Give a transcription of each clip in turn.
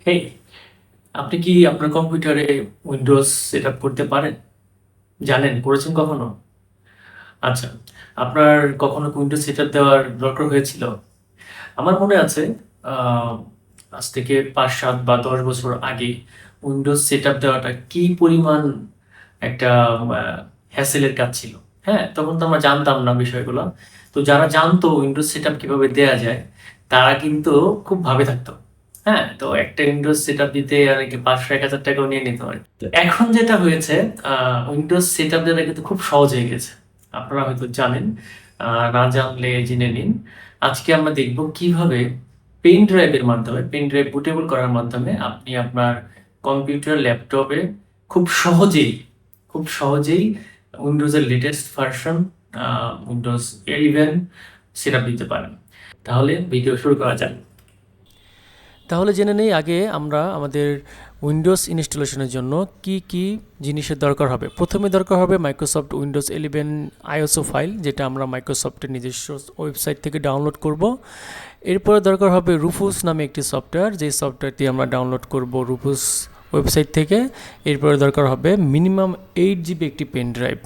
হেই, আপনি কি আপনার কম্পিউটারে উইন্ডোজ সেট আপ করতে পারেন? জানেন, করেছেন কখনো? আচ্ছা, আপনার কখনো উইন্ডোজ সেট আপ দেওয়ার দরকার হয়েছিল? আমার মনে আছে, আহ, আজ থেকে 5, 7 বা 10 বছর আগে উইন্ডোজ সেট আপ দেওয়াটা কি পরিমাণ একটা হ্যাসেলের কাজ ছিল। হ্যাঁ, তখন তো আমরা জানতাম না বিষয়গুলো। তো যারা জানতো উইন্ডোজ সেট আপ কিভাবে দেয়া যায়, তারা কিন্তু খুব ভাবে থাকতো। হ্যাঁ, তো একটা উইন্ডোজ সেট আপ দিতে অনেকে 500-1000 টাকাও নিয়ে নিতে পারে। তো এখন যেটা হয়েছে, উইন্ডোজ সেট আপ দেওয়াটা কিন্তু খুব সহজ হয়ে গেছে। আপনারা হয়তো জানেন, না জানলে জেনে নিন। আজকে আমরা দেখব কিভাবে পেন ড্রাইভের মাধ্যমে, পেন ড্রাইভ বুটেবল করার মাধ্যমে আপনি আপনার কম্পিউটার, ল্যাপটপে খুব সহজেই খুব সহজেই উইন্ডোজের লেটেস্ট ভার্সন, উইন্ডোজ 11 সেটআপ দিতে পারেন। তাহলে ভিডিও শুরু করা যাক। তাহলে জেনে নেই আগে আমরা আমাদের উইন্ডোজ ইনস্টলেশনের জন্য কি কি জিনিসের দরকার হবে। প্রথমে দরকার হবে মাইক্রোসফট উইন্ডোজ 11 আইএসও ফাইল, যেটা আমরা মাইক্রোসফটের নিজস্ব ওয়েবসাইট থেকে ডাউনলোড করব। এরপরে দরকার হবে রুফুস নামে একটি সফটওয়্যার, যে সফটওয়্যারটি আমরা ডাউনলোড করব রুফুস ওয়েবসাইট থেকে। এরপরে দরকার হবে মিনিমাম 8 GB একটি পেন ড্রাইভ।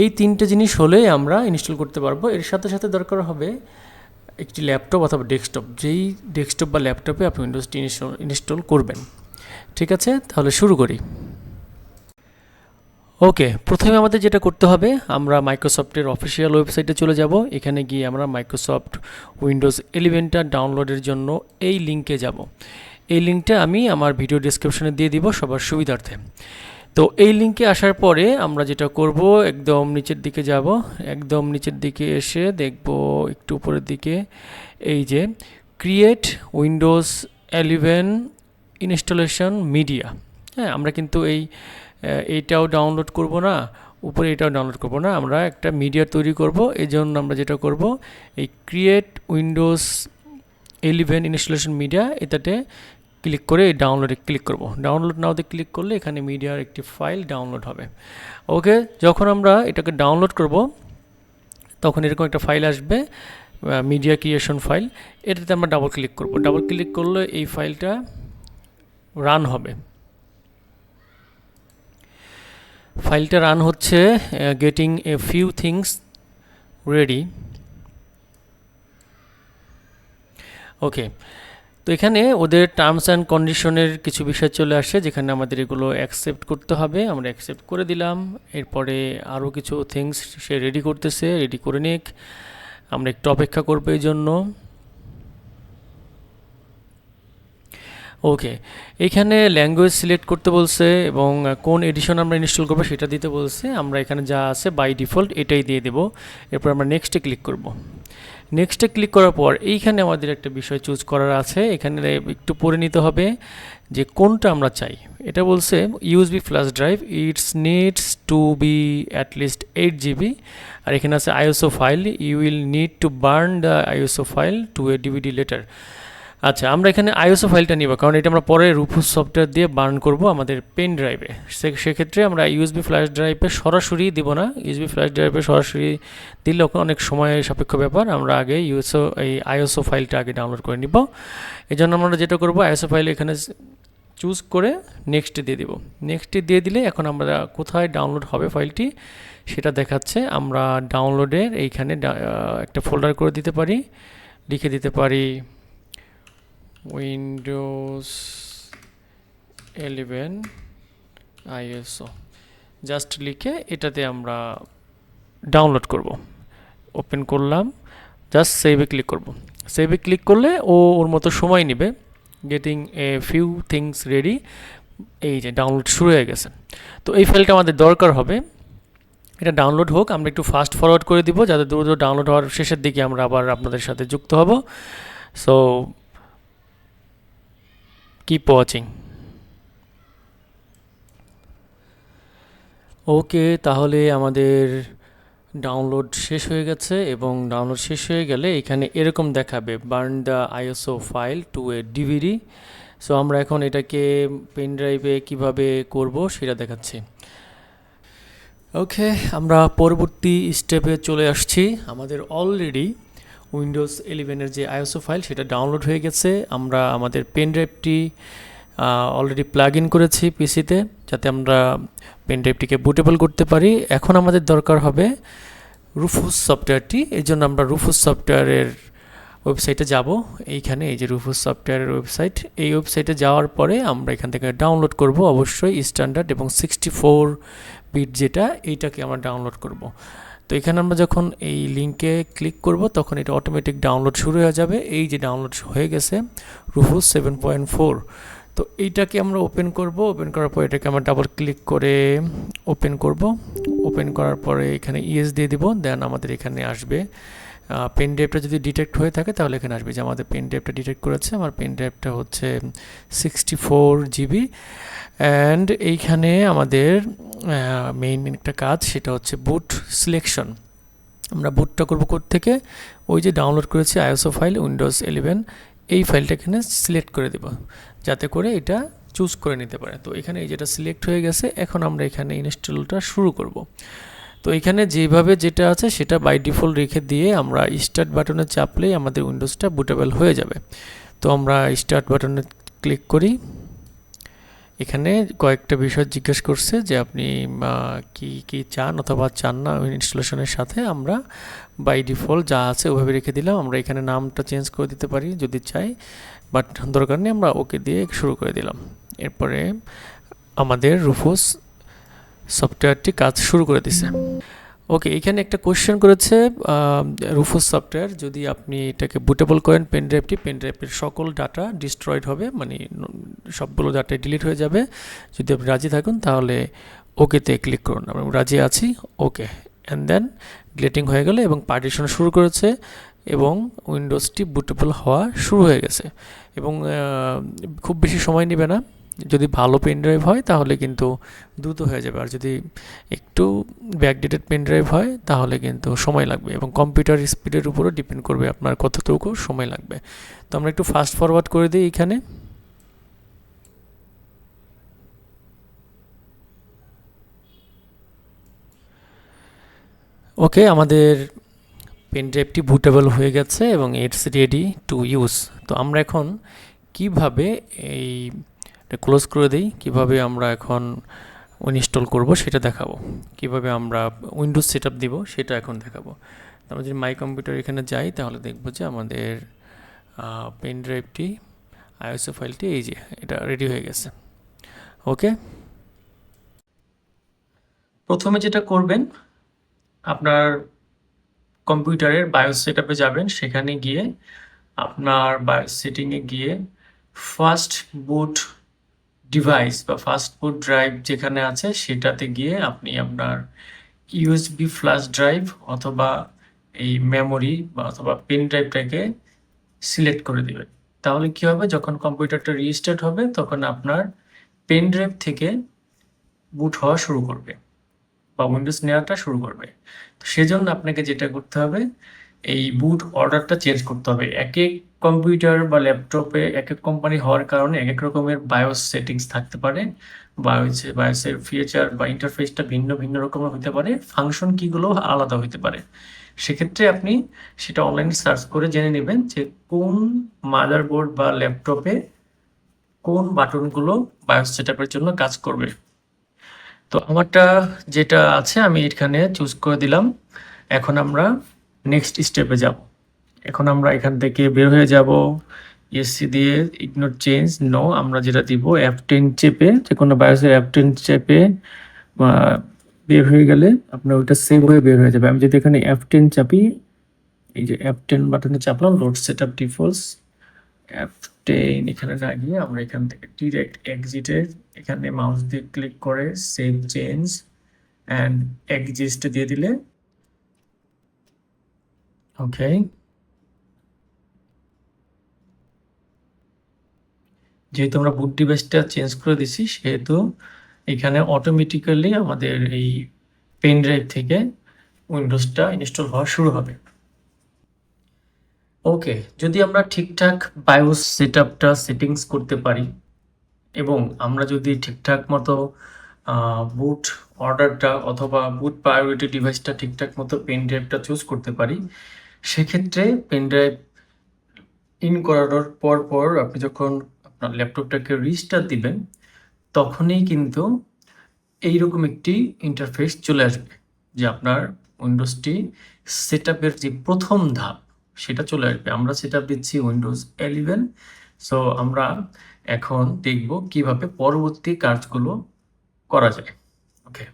এই তিনটে জিনিস হলেই আমরা ইনস্টল করতে পারবো। এর সাথে সাথে দরকার হবে একটি ল্যাপটপ অথবা ডেস্কটপ, যেই ডেস্কটপ বা ল্যাপটপে আপনি উইন্ডোজটি ইনস্টল করবেন। ঠিক আছে, তাহলে শুরু করি। ওকে, প্রথমে আমাদের যেটা করতে হবে, আমরা মাইক্রোসফটের অফিসিয়াল ওয়েবসাইটে চলে যাব। এখানে গিয়ে আমরা মাইক্রোসফট উইন্ডোজ 11টা ডাউনলোডের জন্য এই লিঙ্কে যাব। এই লিঙ্কটা আমি আমার ভিডিও ডেসক্রিপশনে দিয়ে দিব সবার সুবিধার্থে। তো এই লিঙ্কে আসার পরে আমরা যেটা করব, একদম নিচের দিকে যাব। একদম নিচের দিকে এসে দেখব একটু উপরের দিকে এই যে ক্রিয়েট উইন্ডোজ 11 ইনস্টলেশন মিডিয়া। হ্যাঁ, আমরা কিন্তু এইটাও ডাউনলোড করব না, উপরে এটাও ডাউনলোড করব না, আমরা একটা মিডিয়া তৈরি করব। এই জন্য আমরা যেটা করব, এই ক্রিয়েট উইন্ডোজ 11 ইনস্টলেশন মিডিয়া এটাতে ক্লিক করে এই ডাউনলোডে ক্লিক করব। ডাউনলোড নাওতে ক্লিক করলে এখানে মিডিয়ার একটি ফাইল ডাউনলোড হবে। ওকে, যখন আমরা এটাকে ডাউনলোড করব তখন এরকম একটা ফাইল আসবে, মিডিয়া ক্রিয়েশন ফাইল। এটাতে আমরা ডাবল ক্লিক করব। ডাবল ক্লিক করলে এই ফাইলটা রান হবে। ফাইলটা রান হচ্ছে, getting a few things ready. Okay, তো এখানে ওদের টার্মস অ্যান্ড কন্ডিশনের কিছু বিষয় চলে আসে, যেখানে আমাদের এগুলো অ্যাকসেপ্ট করতে হবে। আমরা অ্যাকসেপ্ট করে দিলাম। এরপরে আরও কিছু থিংস সে রেডি করতেছে, রেডি করে নিক। আমরা একটু অপেক্ষা করবো এই জন্য। ওকে, এখানে ল্যাঙ্গুয়েজ সিলেক্ট করতে বলছে এবং কোন এডিশন আমরা ইনস্টল করবো সেটা দিতে বলছে। আমরা এখানে যা আছে বাই ডিফল্ট এটাই দিয়ে দেবো। এরপর আমরা নেক্সটে ক্লিক করব। নেক্সটে ক্লিক করার পর এইখানে আমাদের একটা বিষয় চুজ করার আছে। এখানে একটু পড়ে নিতে হবে যে কোনটা আমরা চাই। এটা বলছে USB flash drive, it's needs to be at least 8 GB। আর এখানে আছে ISO file, you will need to burn the ISO file to a DVD later. আচ্ছা, আমরা এখানে আইএসও ফাইলটা নিব, কারণ এটা আমরা পরে রুফুস সফটওয়্যার দিয়ে বার্ন করব আমাদের পেন ড্রাইভে। সেক্ষেত্রে আমরা ইউএসবি ফ্ল্যাশ ড্রাইভে সরাসরি দিব না। ইউএসবি ফ্ল্যাশ ড্রাইভে সরাসরি দিলে অনেক সময় সাপেক্ষ ব্যাপার। আমরা আগে এই আইএসও ফাইলটা আগে ডাউনলোড করে নিব। এই জন্য আমরা যেটা করব, আইএসও ফাইল এখানে চুজ করে নেক্সটে দিয়ে দিব। নেক্সটে দিয়ে দিলে এখন আমরা কোথায় ডাউনলোড হবে ফাইলটি সেটা দেখাচ্ছে। আমরা ডাউনলোডের এইখানে একটা ফোল্ডার করে দিতে পারি, লিখে দিতে পারি উইন্ডোজ 11 আইএসও, জাস্ট লিখে এটাতে আমরা ডাউনলোড করব। ওপেন করলাম, জাস্ট সেভে ক্লিক করব। সেভে ক্লিক করলে ওর মতো সময় নেবে, getting a few things ready. এই যে ডাউনলোড শুরু হয়ে গেছে। তো এই ফাইলটা আমাদের দরকার হবে, এটা ডাউনলোড হোক। আমরা একটু ফাস্ট ফরওয়ার্ড করে দিব যাতে দ্রুত ডাউনলোড হওয়ার শেষের দিকে আমরা আবার আপনাদের সাথে যুক্ত হব। So keep watching. ওকে, তাহলে আমাদের ডাউনলোড শেষ হয়ে গেছে এবং ডাউনলোড শেষ হয়ে গেলে এখানে এরকম দেখাবে burn the ISO file to a DVD. So আমরা এখন এটাকে পেন ড্রাইভে কীভাবে করব সেটা দেখাচ্ছি। ওকে, আমরা পরবর্তী স্টেপে চলে আসছি। আমাদের অলরেডি উইন্ডোজ 11-এর যে আইএসও ফাইল সেটা ডাউনলোড হয়ে গেছে। আমরা আমাদের পেন ড্রাইভটি অলরেডি প্লাগ ইন করেছি পিসিতে, যাতে আমরা পেন ড্রাইভটিকে বুটেবল করতে পারি। এখন আমাদের দরকার হবে রুফুস সফটওয়্যারটি। এই জন্য আমরা রুফুস সফটওয়্যারের ওয়েবসাইটে যাব। এইখানে এই যে রুফুস সফটওয়্যারের ওয়েবসাইট, এই ওয়েবসাইটে যাওয়ার পরে আমরা এখান থেকে ডাউনলোড করব অবশ্যই স্ট্যান্ডার্ড এবং 64 বিট যেটা, এইটাকে আমরা ডাউনলোড করব। তো এখানে আমরা যখন এই লিঙ্কে ক্লিক করব তখন এটা অটোমেটিক ডাউনলোড শুরু হয়ে যাবে। এই যে ডাউনলোড হয়ে গেছে রুফুস 7.4। তো এইটাকে আমরা ওপেন করব। ওপেন করার পর এটাকে আমরা ডাবল ক্লিক করে ওপেন করব। ওপেন করার পরে এখানে ইএস দিয়ে দিব, দেন আমাদের এখানে আসবে পেন ড্রাইভটা যদি ডিটেক্ট হয়ে থাকে তাহলে এখানে আসবে যে আমাদের পেন ড্রাইভটা ডিটেক্ট করেছে। আমার পেন ড্রাইভটা হচ্ছে 64 জিবি। অ্যান্ড এইখানে আমাদের মেইন একটা কাজ, সেটা হচ্ছে বুট সিলেকশন। আমরা বুটটা করবো থেকে ওই যে ডাউনলোড করেছি আইএসও ফাইল উইন্ডোজ 11, এই ফাইলটা এখানে সিলেক্ট করে দেব যাতে করে এটা চুজ করে নিতে পারে। তো এখানে এই যেটা সিলেক্ট হয়ে গেছে, এখন আমরা এখানে ইনস্টলটা শুরু করব। তো এখানে যেভাবে যেটা আছে সেটা বাই ডিফল্ট রেখে দিয়ে আমরা স্টার্ট বাটনে চাপলেই আমাদের উইন্ডোজটা বুটেবল হয়ে যাবে। তো আমরা স্টার্ট বাটনে ক্লিক করি। এখানে কয়েকটা বিষয় জিজ্ঞেস করছে যে আপনি কি কি চান অথবা চান না ইনস্টলেশনের সাথে। আমরা বাই ডিফল্ট যা আছে ওভাবে রেখে দিলাম। আমরা এখানে নামটা চেঞ্জ করে দিতে পারি যদি চাই, বাট দরকার নেই, আমরা ওকে দিয়ে শুরু করে দিলাম। এরপরে আমাদের রুফুস সফটওয়্যারটি কাজ শুরু করে দিছে। ওকে, এখানে একটা কোশ্চেন করেছে রুফুস সফটওয়্যার যদি আপনি এটাকে বুটেবল করেন পেন ড্রাইভের সকল ডাটা ডিস্ট্রয়েড হবে, মানে সবগুলো ডাটা ডিলিট হয়ে যাবে। যদি আপনি রাজি থাকুন তাহলে ওকেতে ক্লিক করুন। আমরা রাজি আছি, ওকে। অ্যান্ড দেন ডিলিটিং হয়ে গেল এবং পার্টিশন শুরু করেছে এবং উইন্ডোজটি বুটেবল হওয়া শুরু হয়ে গেছে। এবং খুব বেশি সময় নেবে না। যদি ভালো পেন ড্রাইভ হয় তাহলে কিন্তু দ্রুত হয়ে যাবে, আর যদি একটু ব্যাকডেটেড পেন ড্রাইভ হয় তাহলে কিন্তু সময় লাগবে, এবং কম্পিউটার স্পিডের উপরও ডিপেন্ড করবে আপনার কতটুকু সময় লাগবে। তো আমরা একটু ফাস্ট ফরওয়ার্ড করে দিই এখানে। ওকে, আমাদের পেন ড্রাইভটি বুটেবল হয়ে গেছে এবং ইটস রেডি টু ইউজ। তো আমরা এখন কিভাবে এই ক্লোজ করে দিই, কিভাবে আমরা এখন ইনস্টল করব সেটা দেখাবো, কিভাবে আমরা উইন্ডোজ সেটআপ দিব সেটা এখন দেখাবো। আমরা যদি মাই কম্পিউটার এখানে যাই তাহলে দেখব যে আমাদের পেন ড্রাইভটি আইএসও ফাইলটি এই যে এটা রেডি হয়ে গেছে। ওকে, প্রথমে যেটা করবেন, আপনার কম্পিউটারের বায়োস সেটআপে যাবেন। সেখানে গিয়ে আপনার বায়োস সেটিংয়ে গিয়ে ফার্স্ট বুট ডিভাইস বা ফাস্ট বুট ড্রাইভ যেখানে আছে সেটাতে গিয়ে আপনি আপনার ইউএসবি ফ্ল্যাশ ড্রাইভ অথবা এই মেমোরি বা অথবা পেন ড্রাইভটাকে সিলেক্ট করে দিবেন। তাহলে কি হবে, যখন কম্পিউটারটা রিস্টার্ট হবে তখন আপনার পেন ড্রাইভ থেকে বুট হওয়া শুরু করবে বা উইন্ডোজ নেওয়াটা শুরু করবে। তো সেজন্য আপনাকে যেটা করতে হবে, এই বুট অর্ডারটা চেঞ্জ করতে হবে। এক এক কম্পিউটার বা ল্যাপটপে এক এক কোম্পানি হওয়ার কারণে এক এক রকমের বায়োস সেটিংস থাকতে পারে। বায়োসের ফিচার বা ইন্টারফেসটা ভিন্ন ভিন্ন রকমের হতে পারে, ফাংশন কিগুলো আলাদা হতে পারে। সেক্ষেত্রে আপনি সেটা অনলাইনে সার্চ করে জেনে নেবেন যে কোন মাদারবোর্ড বা ল্যাপটপে কোন বাটনগুলো বায়োস সেটআপের জন্য কাজ করবে। তো আমারটা যেটা আছে আমি এখানে চুজ করে দিলাম। এখন আমরা নেক্সট স্টেপে যাব। এখন আমরা এখান থেকে বের হয়ে যাব এসসি দিয়ে ইগনোর চেঞ্জ নো। আমরা যেটা দিব F10 চেপে, যে কোনো বায়োসের F10 চেপে বের হয়ে গেলে আপনার ওইটা সেভ হয়ে বের হয়ে যাবে। আমি যদি এখানে F10 চাপি, এই যে F10 বাটনে চাপলাম, লোড সেটআপ ডিফল্টস F10 এখানে না গিয়ে আমরা এখান থেকে ডিরেক্ট এক্সিটের এখানে মাউস দিয়ে ক্লিক করে সেভ চেঞ্জ অ্যান্ড এক্সিস্ট দিয়ে দিলে ওকে। যেহেতু আমরা বুট ডিভাইসটা চেঞ্জ করে দিছি সেহেতু এখানে অটোমেটিক্যালি আমাদের এই পেন ড্রাইভ থেকে উইন্ডোজটা ইনস্টল হওয়া শুরু হবে। ওকে, যদি আমরা ঠিকঠাক বায়োস সেটআপটা সেটিংস করতে পারি এবং আমরা যদি ঠিকঠাক মতো বুট অর্ডারটা অথবা বুট প্রায়োরিটি ডিভাইসটা ঠিকঠাক মতো পেন ড্রাইভটা চুজ করতে পারি, সেক্ষেত্রে পেন ড্রাইভ ইন করানোর পর আপনি যখন আপনার ল্যাপটপটাকে রিস্টার্ট দিবেন, তখনই কিন্তু এইরকম একটি ইন্টারফেস চলে আসবে যে আপনার উইন্ডোজটি সেটআপের যে প্রথম ধাপ সেটা চলে আসবে। আমরা সেটআপ দিচ্ছি উইন্ডোজ 11। সো আমরা এখন দেখব কিভাবে পরবর্তী কাজগুলো করা যায়। ওকে,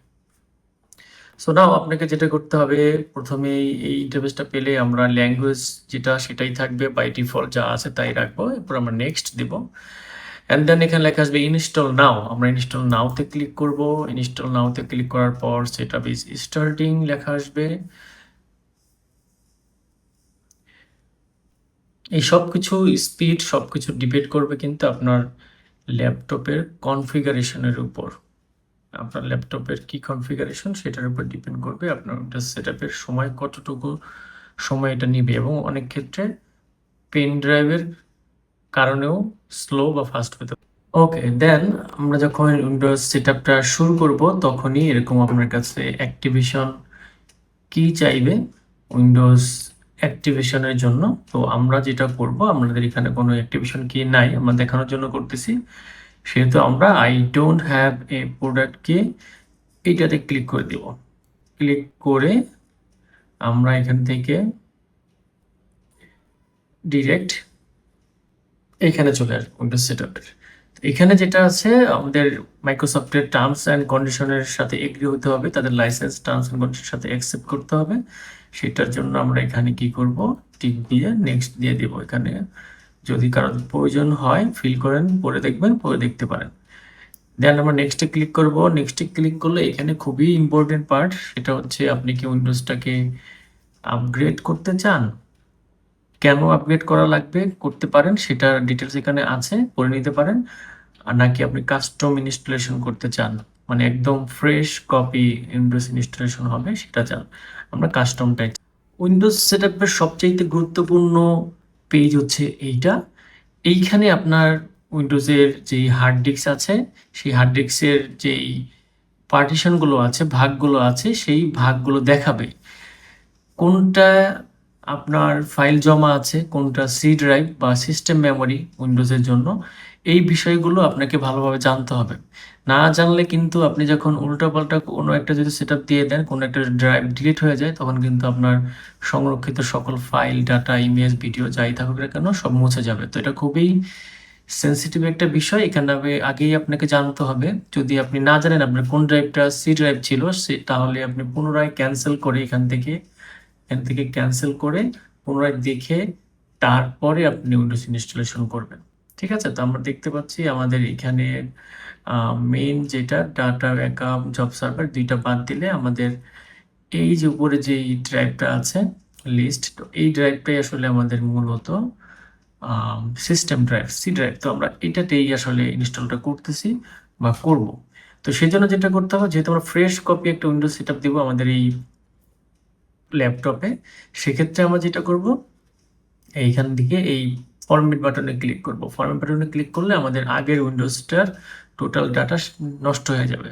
সো নাও আপনাকে যেটা করতে হবে, প্রথমেই এই ইন্টারফেসটা পেলে আমরা ল্যাঙ্গুয়েজ যেটা সেটাই থাকবে, বাই ডিফল্ট যা আছে তাই রাখবো। এরপর আমরা নেক্সট দিব, অ্যান্ড দেন এখানে লেখা আসবে ইনস্টল নাও। আমরা ইনস্টল নাওতে ক্লিক করব। ইনস্টল নাওতে ক্লিক করার পর সেটআপ ইজ স্টার্টিং লেখা আসবে। এই সব কিছু স্পিড সব কিছু ডিপেন্ড করবে কিন্তু আপনার ল্যাপটপের কনফিগারেশনের উপর। আপনার ল্যাপটপের কি কনফিগারেশন সেটার উপর ডিপেন্ড করবে আপনার ওটা সেটআপের সময় কতটুকু সময় এটা নিবে, এবং অনেক ক্ষেত্রে পেন ড্রাইভের কারণেও স্লো বা ফাস্ট হতে পারে। ওকে, দেন আমরা যখন উইন্ডোজ সেটআপটা শুরু করব তখনই এরকম আপনার কাছে অ্যাক্টিভেশন কি চাইবে উইন্ডোজ অ্যাক্টিভেশনের জন্য। তো আমরা যেটা করব, আমাদের এখানে কোনো অ্যাক্টিভেশন কি নাই, আমরা দেখানোর জন্য করতেছি। সেহেতু আমরা I don't have a product কি এইটাতে ক্লিক করে দেব। ক্লিক করে আমরা এখান থেকে ডিরেক্ট এখানে চলে আসবো উইন্ডোজ সেটআপের। এখানে যেটা আছে, আমাদের মাইক্রোসফটের টার্মস অ্যান্ড কন্ডিশনের সাথে এগ্রি হতে হবে, তাদের লাইসেন্স টার্মস অ্যান্ড কন্ডিশনের সাথে অ্যাকসেপ্ট করতে হবে। সেটার জন্য আমরা এখানে কি করব, টিক দিয়ে নেক্সট দিয়ে দেব। এখানে যদি কারোর প্রয়োজন হয় ফিল করেন, পরে দেখবেন, পরে দেখতে পারেন। দেন আমরা নেক্সটে ক্লিক করব। নেক্সটে ক্লিক করলে এখানে খুবই ইম্পর্টেন্ট পার্ট, সেটা হচ্ছে আপনি কি উইন্ডোজটাকে আপগ্রেড করতে চান। কেন আপগ্রেড করা লাগবে, করতে পারেন সেটার ডিটেলস এখানে আছে, পড়ে নিতে পারেন। আর নাকি আপনি কাস্টম ইনস্টলেশন করতে চান, মানে একদম ফ্রেশ কপি উইন্ডোজ ইনস্টলেশন হবে সেটা চান। আমরা কাস্টমটাই। উইন্ডোজ সেটআপের সবচাইতে গুরুত্বপূর্ণ পেজ হচ্ছে এইটা। এইখানে আপনার উইন্ডোজের যেই হার্ড ডিস্ক আছে, সেই হার্ড ডিস্কের যেই পার্টিশনগুলো আছে, ভাগগুলো আছে, সেই ভাগগুলো দেখাবে কোনটা আপনার ফাইল জমা আছে, কোনটা সি ড্রাইভ বা সিস্টেম মেমোরি উইন্ডোজের জন্য। এই বিষয়গুলো আপনাকে ভালোভাবে জানতে হবে। না জানলে কিন্তু আপনি যখন উল্টাপাল্টা কোনো একটা যদি সেটআপ দিয়ে দেন, কোনো একটা ড্রাইভ ডিলিট হয়ে যায়, তখন কিন্তু আপনার সংরক্ষিত সকল ফাইল, ডাটা, ইমেজ, ভিডিও যাই থাকুক না কেন সব মুছে যাবে। তো এটা খুবই সেন্সিটিভ একটা বিষয়, এখানে আগেই আপনাকে জানতে হবে। যদি আপনি না জানেন আপনার কোন ড্রাইভটা সি ড্রাইভ ছিল, তাহলে আপনি পুনরায় ক্যান্সেল করে এখান থেকে ক্যান্সেল করে পুনরায় দেখে তারপরে আপনি উইন্ডোজ ইনস্টলেশন করবেন। ঠিক আছে, তো আমরা দেখতে পাচ্ছি আমাদের এখানে মেইন যেটা ডাটা, ব্যাকআপ, জব সার্ভার দুইটা বাদ দিলে আমাদের এই যে উপরে যে ড্রাইভটা আছে লিস্ট, তো এই ড্রাইভটাই আসলে আমাদের মূলত সিস্টেম ড্রাইভ, সি ড্রাইভ। তো আমরা এটাতেই আসলে ইনস্টলটা করতেছি বা করব। তো সেই জন্য যেটা করতে হবে, যেহেতু আমরা ফ্রেশ কপি একটা উইন্ডোজ সেটআপ দিব আমাদের এই ল্যাপটপে, সেক্ষেত্রে আমরা যেটা করব, এইখান থেকে এই ফরম্যাট বাটনে ক্লিক করব। ফরম্যাট বাটনে ক্লিক করলে আমাদের আগের উইন্ডোজটার টোটাল ডাটা নষ্ট হয়ে যাবে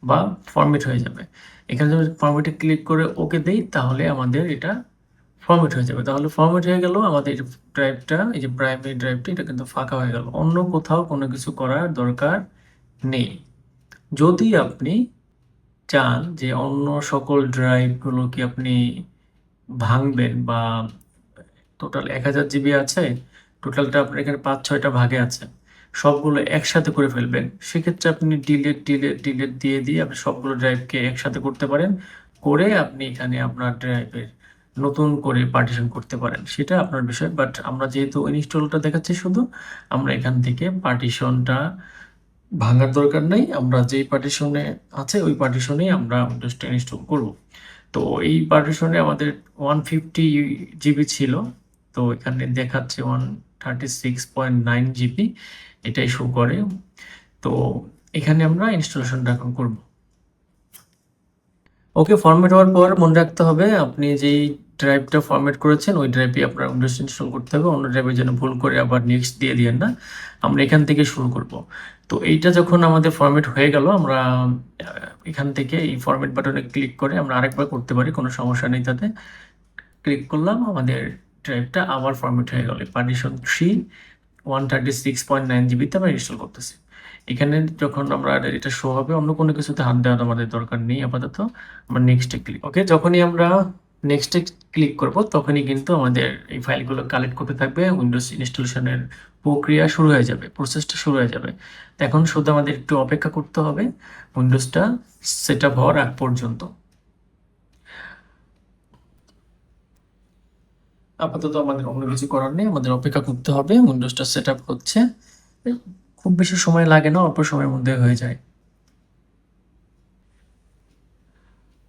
বা ফরম্যাট হয়ে যাবে। এখানে যদি ফরম্যাটে ক্লিক করে ওকে দেই, তাহলে আমাদের এটা ফরম্যাট হয়ে যাবে। তাহলে ফরম্যাট হয়ে গেল আমাদের ড্রাইভটা, এই যে প্রাইমারি ড্রাইভটা, এটা কিন্তু ফাঁকা হয়ে গেল। অন্য কোথাও কোনো কিছু করার দরকার নেই। যদি আপনি চান যে অন্য সকল ড্রাইভগুলো কি আপনি ভাঙবেন, বা টোটাল 1000 জিবি আছে, টোটালটা আপনার এখানে 5-6টা ভাগে আছে, সবগুলো একসাথে করে ফেলবেন, সেক্ষেত্রে আপনি ডিলেট দিয়ে দিয়ে আপনি সবগুলো ড্রাইভকে একসাথে করতে পারেন। করে আপনি এখানে আপনার ড্রাইভের নতুন করে পার্টিশন করতে পারেন, সেটা আপনার বিষয়। বাট আমরা যেহেতু ইনস্টলটা দেখাচ্ছি শুধু, আমরা এখান থেকে পার্টিশনটা ভাঙার দরকার নেই। আমরা যেই পার্টিশনে আছে ওই পার্টিশনেই আমরা উইন্ডোজটা ইনস্টল করব। তো এই পার্টিশনে আমাদের 150 জিবি ছিল, তো এখানে দেখাচ্ছে 136.9 জিবি, এটাই শো করে। তো এখানে আমরা ইনস্টলেশনটা এখন করব। ওকে, ফরম্যাট হওয়ার পর মনে রাখতে হবে আপনি যেই ড্রাইভটা ফরম্যাট করেছেন ওই ড্রাইভে আপনার উইন্ডোজ ইনস্টল করতে হবে। অন্য ড্রাইভে যেন ভুল করে আবার নেক্সট দিয়ে দিয়েন না। আমরা এখান থেকে শুরু করব। তো এইটা যখন আমাদের ফরম্যাট হয়ে গেল, আমরা এখান থেকে এই ফরম্যাট বাটনে ক্লিক করে আমরা আরেকবার করতে পারি, কোনো সমস্যা নেই তাতে। ক্লিক করলাম, আমাদের ড্রাইভটা আবার ফরম্যাট হয়ে গেল। পার্টিশন 3 136.9 জিবিতে আমরা ইনস্টল করতেছি। এখানে যখন আমরা এটা শো হবে, অন্য কোনো কিছুতে হাত দেওয়ার আমাদের দরকার নেই আপাতত। আমরা নেক্সটে ক্লিক, ওকে, যখনই আমরা নেক্সটে ক্লিক করব তখনই কিন্তু আমাদের এই ফাইলগুলো কালেক্ট করতে থাকবে, উইন্ডোজ ইনস্টলেশনের প্রক্রিয়া শুরু হয়ে যাবে, প্রসেসটা শুরু হয়ে যাবে। তো এখন শুধু আমাদের একটু অপেক্ষা করতে হবে উইন্ডোজটা সেট আপ হওয়ার আগ পর্যন্ত। আপাতত আমাদের অন্য কিছু করার নেই, আমাদের অপেক্ষা করতে হবে। উইন্ডোজটা সেট আপ হচ্ছে, খুব বেশি সময় লাগে না, অল্প সময়ের মধ্যে হয়ে যায়।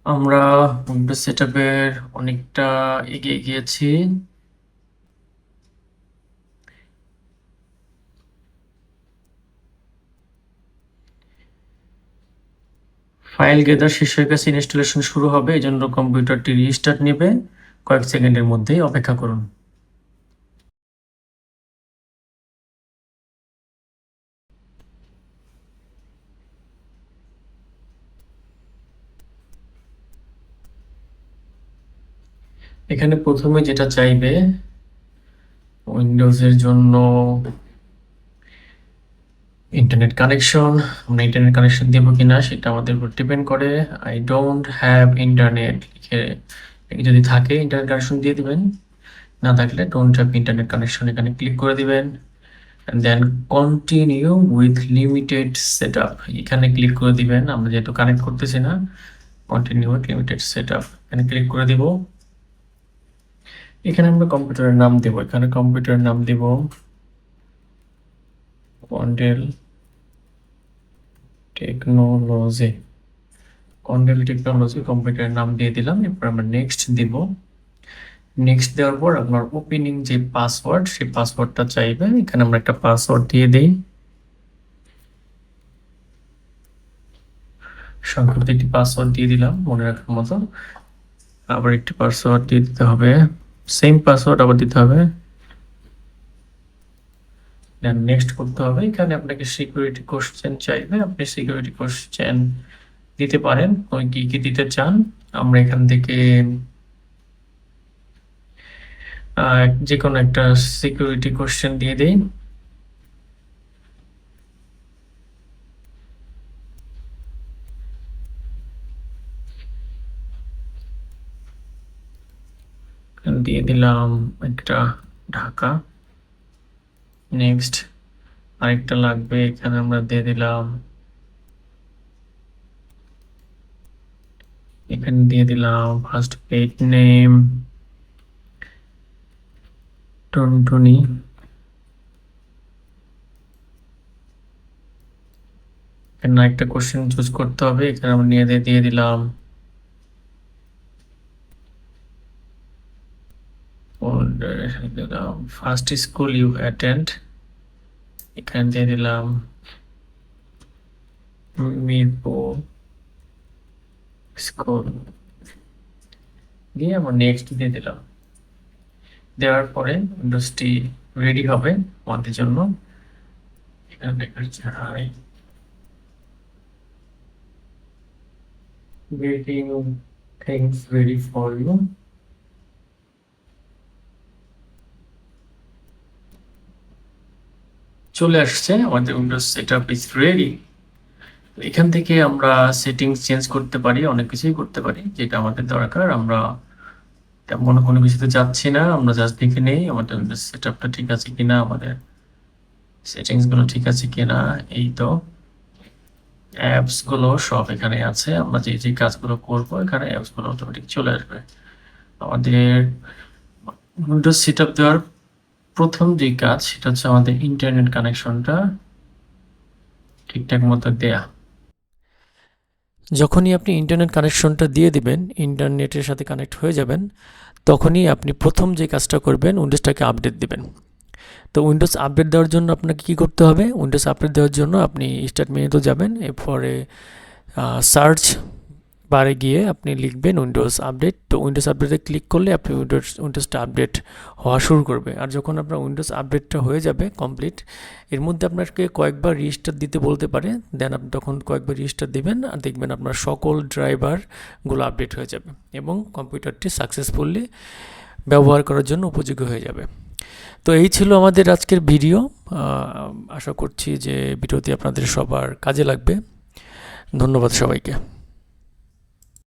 আমরা উইন্ডোজ সেট আপের অনেকটা এগিয়ে গিয়েছি। ফাইল গেদার শেষ হয়ে গেছে, ইনস্টলেশন শুরু হবে, এই জন্য কম্পিউটারটি রিস্টার্ট নেবে। কয়েক সেকেন্ডের মধ্যেই অপেক্ষা করুন। এখানে প্রথমে যেটা চাইবে উইন্ডোজের জন্য ইন্টারনেট কানেকশন। আমরা ইন্টারনেট কানেকশন দেব কিনা সেটা আমাদের উপর ডিপেন্ড করে। আই ডোন্ট হ্যাভ ইন্টারনেট লিখে যদি থাকে ইন্টারনেট কানেকশন দিয়ে দিবেন, না থাকলে ডোন্ট হ্যাভ ইন্টারনেট কানেকশন এখানে ক্লিক করে দিবেন। Then continue with limited set up এখানে ক্লিক করে দিবেন। আমরা যেহেতু কানেক্ট করতেছি না, continue with limited set up এখানে ক্লিক করে দিব। এখানে আমরা কম্পিউটারের নাম দেব, এখানে কম্পিউটারের নাম দেব কন্ডেল টেকনোলজি। কন্ডেল টেকনোলজি কম্পিউটারের নাম দিয়ে দিলাম। এরপর আমরা নেক্সট দিব। নেক্সট দেওয়ার পর আপনার ওপেনিং যে পাসওয়ার্ড, সেই পাসওয়ার্ডটা চাইবে। এখানে আমরা একটা পাসওয়ার্ড দিয়ে দিই, সংক্ষিপ্ত একটি পাসওয়ার্ড দিয়ে দিলাম মনে রাখার মতো। আবার একটি পাসওয়ার্ড দিয়ে দিতে হবে, সেম পাসওয়ার্ড আবার দিতে হবে। দেন নেক্সট করতে হবে। এখানে আপনাকে সিকিউরিটি কোশ্চেন চাইবে, আপনি সিকিউরিটি কোশ্চেন দিতে পারেন, ওই কি কি দিতে চান। আমরা এখান থেকে যে কোনো একটা সিকিউরিটি কোশ্চেন দিয়ে দিই। দিয়ে দিলাম একটা ঢাকা। নেক্সট আরেকটা লাগবে, এখানে আমরা দিয়ে দিলাম, এখানে দিয়ে দিলাম ফার্স্ট পেজ নেম টুনটুনি। এখানে একটা কোশ্চেন চুজ করতে হবে, এখানে আমরা দিয়ে দিলাম ফার্স্ট স্কুল ইউ অ্যাটেন্ড। এখানে দিয়ে দিলাম মিরপুর স্কুল, দিয়ে আমরা নেক্সট দিয়ে দিলাম। দেওয়ার পরে উইন্ডোজটি রেডি হবে আমাদের জন্য। এখানে দেখাচ্ছে high waiting things ready for you। চলে আসছে আমাদের উইন্ডোজ সেটআপ ইজ রেডি। এখান থেকে আমরা সেটিংস চেঞ্জ করতে পারি, অনেক কিছুই করতে পারি যেটা আমাদের দরকার। আমরা তেমন কোনো কিছুতে যাচ্ছি না, আমরা জাস্ট দেখে নেই আমাদের উইন্ডোজ সেটআপটা ঠিক আছে কিনা, আমাদের সেটিংস গুলো ঠিক আছে কিনা। এই তো অ্যাপস গুলো সব এখানে আছে, আমরা যে যে কাজগুলো করবো এখানে অ্যাপস গুলো অটোমেটিক চলে আসবে। আমাদের উইন্ডোজ সেটআপ দেওয়ার প্রথম যে কাজ সেটা হচ্ছে আমাদের ইন্টারনেট কানেকশনটা ঠিকঠাক মতো দেয়া। যখনই আপনি ইন্টারনেট কানেকশনটা দিয়ে দিবেন, ইন্টারনেটের সাথে কানেক্ট হয়ে যাবেন, তখনই আপনি প্রথম যে কাজটা করবেন উইন্ডোজটাকে আপডেট দিবেন। তো উইন্ডোজ আপডেট দেওয়ার জন্য আপনাকে কী করতে হবে? উইন্ডোজ আপডেট দেওয়ার জন্য আপনি স্টার্ট মেনুতে যাবেন, এরপরে সার্চ বারে গিয়ে আপনি লিখবেন উইন্ডোজ আপডেট। তো উইন্ডোজ আপডেটে ক্লিক করলে আপনি উইন্ডোজটা আপডেট হওয়া শুরু করবে। আর যখন আপনার উইন্ডোজ আপডেটটা হয়ে যাবে কমপ্লিট, এর মধ্যে আপনাকে কয়েকবার রিস্টার্ট দিতে বলতে পারে। দেন আপনি তখন কয়েকবার রিস্টার্ট দিবেন আর দেখবেন আপনার সকল ড্রাইভারগুলো আপডেট হয়ে যাবে এবং কম্পিউটারটি সাকসেসফুলি ব্যবহার করার জন্য উপযোগী হয়ে যাবে। তো এই ছিল আমাদের আজকের ভিডিও। আশা করছি যে ভিডিওটি আপনাদের সবার কাজে লাগবে। ধন্যবাদ সবাইকে।